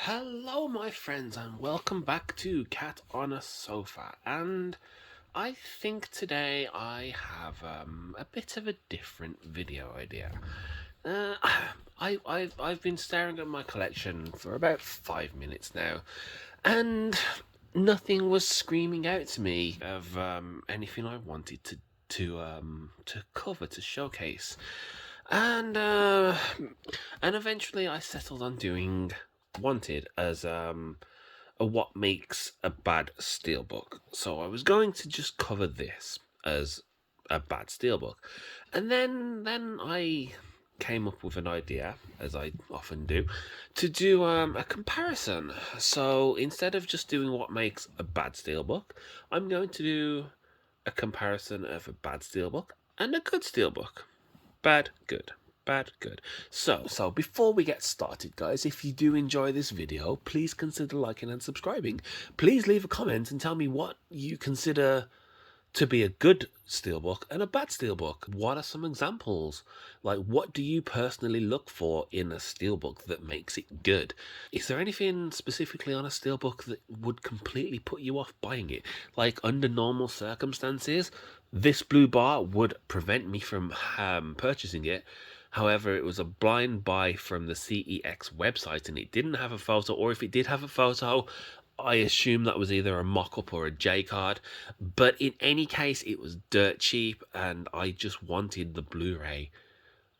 Hello, my friends, and welcome back to Cat on a Sofa. And I think today I have a bit of a different video idea. Uh, I've been staring at my collection for about 5 minutes now, and nothing was screaming out to me of anything I wanted to cover, to showcase. And eventually I settled on doing Wanted as a what makes a bad steelbook. So I was going to just cover this as a bad steelbook. And then I came up with an idea, as I often do, to do a comparison. So instead of just doing what makes a bad steelbook, I'm going to do a comparison of a bad steelbook and a good steelbook. Bad, good. Bad, good. So before we get started, guys, if you do enjoy this video, please consider liking and subscribing. Please leave a comment and tell me what you consider to be a good steelbook and a bad steelbook. What are some examples? Like, what do you personally look for in a steelbook that makes it good? Is there anything specifically on a steelbook that would completely put you off buying it? Like, under normal circumstances, this blue bar would prevent me from purchasing it. However, it was a blind buy from the CEX website and it didn't have a photo, or if it did have a photo, I assume that was either a mock-up or a J card. But in any case, it was dirt cheap and I just wanted the Blu-ray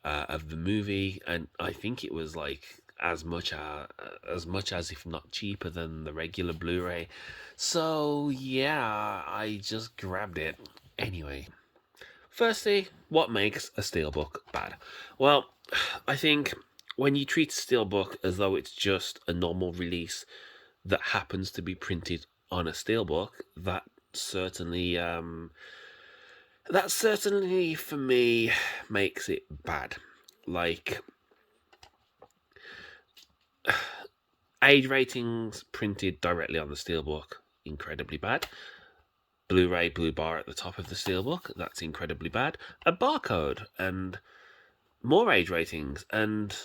of the movie, and I think it was like as much as if not cheaper than the regular Blu-ray. So yeah, I just grabbed it. Anyway, firstly, what makes a steelbook bad? Well, I think when you treat a steelbook as though it's just a normal release that happens to be printed on a steelbook, certainly that certainly for me makes it bad. Like, age ratings printed directly on the steelbook, incredibly bad. Blu-ray blue bar at the top of the steelbook, that's incredibly bad. A barcode and more age ratings and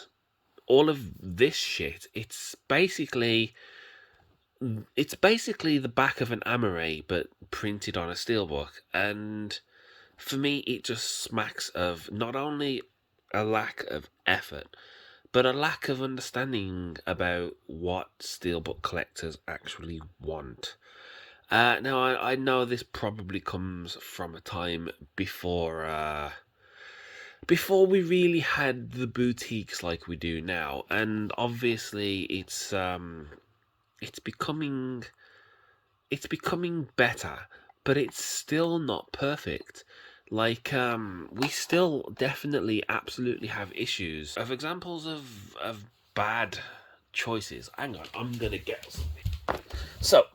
all of this shit. It's basically the back of an Amaray but printed on a steelbook, and for me it just smacks of not only a lack of effort but a lack of understanding about what steelbook collectors actually want. Now, I know this probably comes from a time before we really had the boutiques like we do now, and obviously it's becoming better, but it's still not perfect. Like, we still definitely absolutely have issues of examples of bad choices. Hang on, I'm gonna get something. So,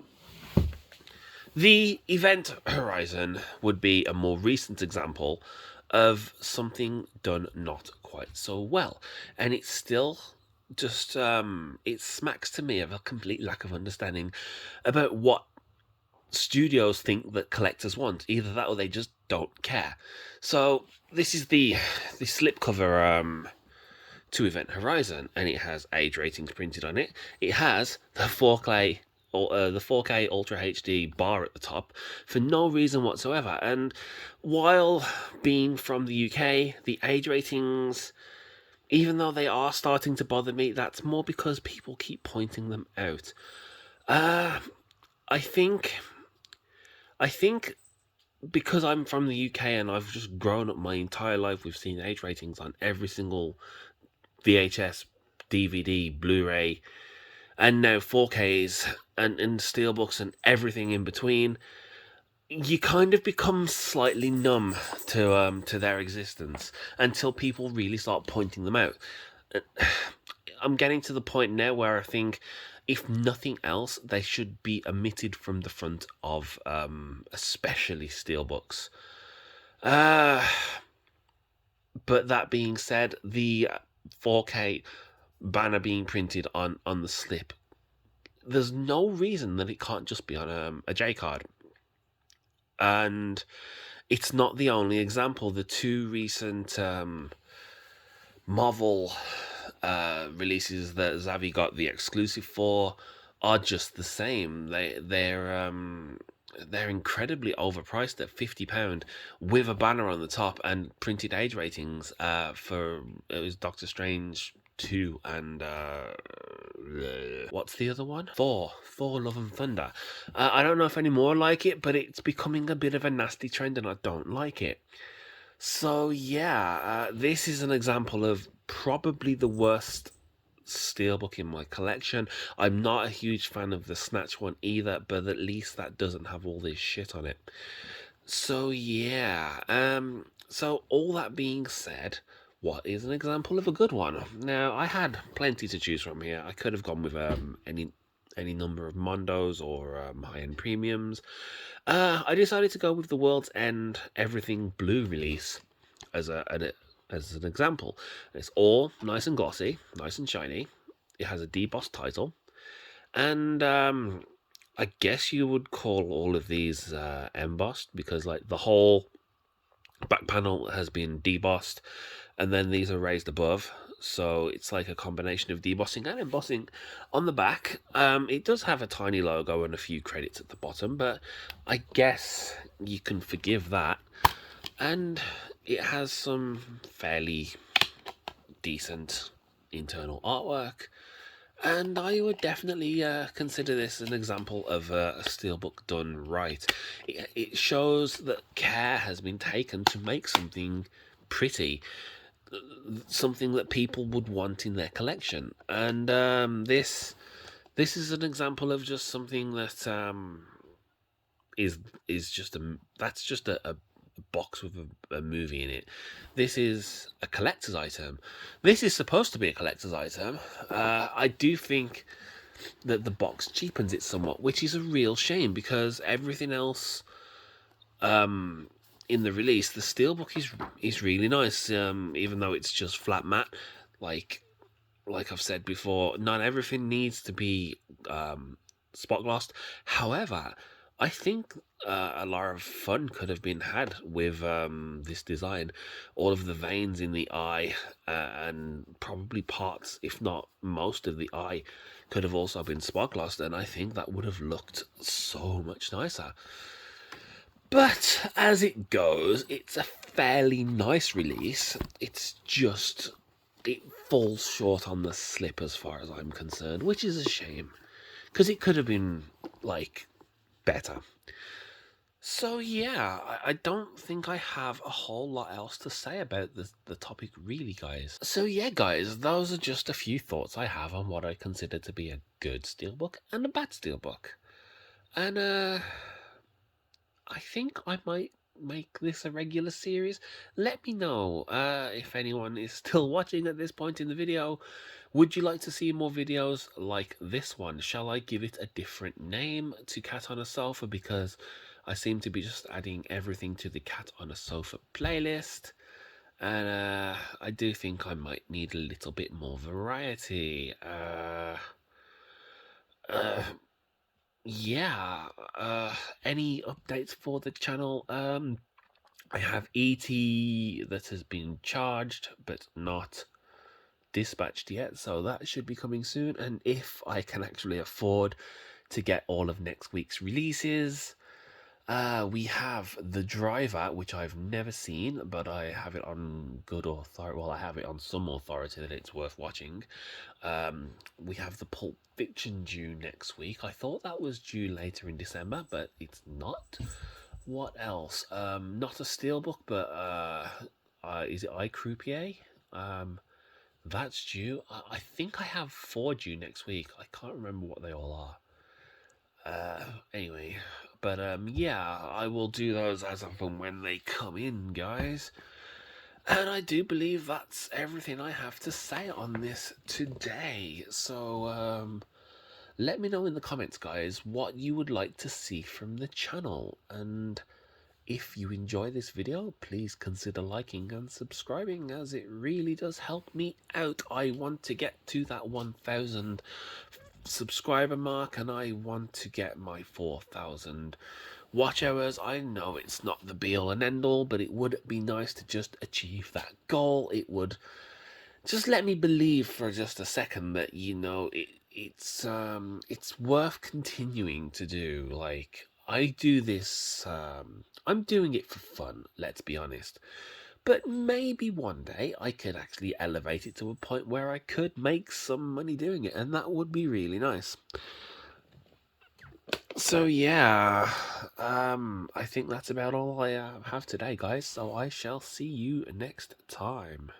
the Event Horizon would be a more recent example of something done not quite so well, and it's still just it smacks to me of a complete lack of understanding about what studios think that collectors want. Either that or they just don't care. So this is the slipcover to Event Horizon, and it has age ratings printed on it. It has the 4K Ultra HD bar at the top for no reason whatsoever. And while being from the UK, the age ratings, even though they are starting to bother me, that's more because people keep pointing them out. I think because I'm from the UK and I've just grown up my entire life with seeing age ratings on every single VHS, DVD, Blu-ray, and now 4Ks and steelbooks and everything in between, you kind of become slightly numb to their existence until people really start pointing them out. I'm getting to the point now where I think, if nothing else, they should be omitted from the front of especially steelbooks. But that being said, the 4K banner being printed on the slip, there's no reason that it can't just be on a J card. And it's not the only example. The two recent Marvel releases that Xavi got the exclusive for are just the same. They're incredibly overpriced at £50 with a banner on the top and printed age ratings for it was Doctor Strange 2 and what's the other one? Thor Love and Thunder. I don't know if any more like it, but it's becoming a bit of a nasty trend and I don't like it. So yeah, this is an example of probably the worst steelbook in my collection. I'm not a huge fan of the Snatch one either, but at least that doesn't have all this shit on it. So yeah, so all that being said, what is an example of a good one? Now, I had plenty to choose from here. I could have gone with any number of Mondos or high-end premiums. I decided to go with the World's End Everythingblue release as as an example. It's all nice and glossy, nice and shiny. It has a debossed title, and I guess you would call all of these embossed because like the whole back panel has been debossed, and then these are raised above. So it's like a combination of debossing and embossing on the back. It does have a tiny logo and a few credits at the bottom, but I guess you can forgive that. And it has some fairly decent internal artwork. And I would definitely consider this an example of a steelbook done right. It shows that care has been taken to make something pretty, something that people would want in their collection. And this is an example of just something that is just a box with a movie in it. This is a collector's item. This is supposed to be a collector's item. I do think that the box cheapens it somewhat, which is a real shame because everything else in the release, the steelbook is really nice. Even though it's just flat matte, like I've said before, not everything needs to be spot glossed. However, I think a lot of fun could have been had with this design. All of the veins in the eye and probably parts, if not most of the eye, could have also been spot glossed, and I think that would have looked so much nicer. But as it goes, it's a fairly nice release. It's just, it falls short on the slip as far as I'm concerned, which is a shame because it could have been like better. So yeah, I don't think I have a whole lot else to say about the topic really, guys. So yeah, guys, those are just a few thoughts I have on what I consider to be a good steelbook and a bad steelbook. And I think I might make this a regular series. Let me know if anyone is still watching at this point in the video. Would you like to see more videos like this one? Shall I give it a different name to Cat on a Sofa, because I seem to be just adding everything to the Cat on a Sofa playlist, and I do think I might need a little bit more variety. Yeah, any updates for the channel? I have ET that has been charged but not dispatched yet, so that should be coming soon. And if I can actually afford to get all of next week's releases, we have The Driver, which I've never seen, but I have it on good authority. Well, I have it on some authority that it's worth watching. We have the Pulp Fiction due next week. I thought that was due later in December, but it's not. What else? Not a steelbook, but is it iCroupier? That's due. I think I have 4 due next week. I can't remember what they all are. Anyway, but yeah, I will do those as of when they come in, guys. And I do believe that's everything I have to say on this today. So let me know in the comments, guys, what you would like to see from the channel. And if you enjoy this video, please consider liking and subscribing, as it really does help me out. I want to get to that 1,000 subscriber mark, and I want to get my 4,000 watch hours. I know it's not the be all and end all, but it would be nice to just achieve that goal. It would just let me believe for just a second that it's worth continuing to do. Like, I do this, I'm doing it for fun, let's be honest. But maybe one day I could actually elevate it to a point where I could make some money doing it, and that would be really nice. So yeah, I think that's about all I have today, guys. So I shall see you next time.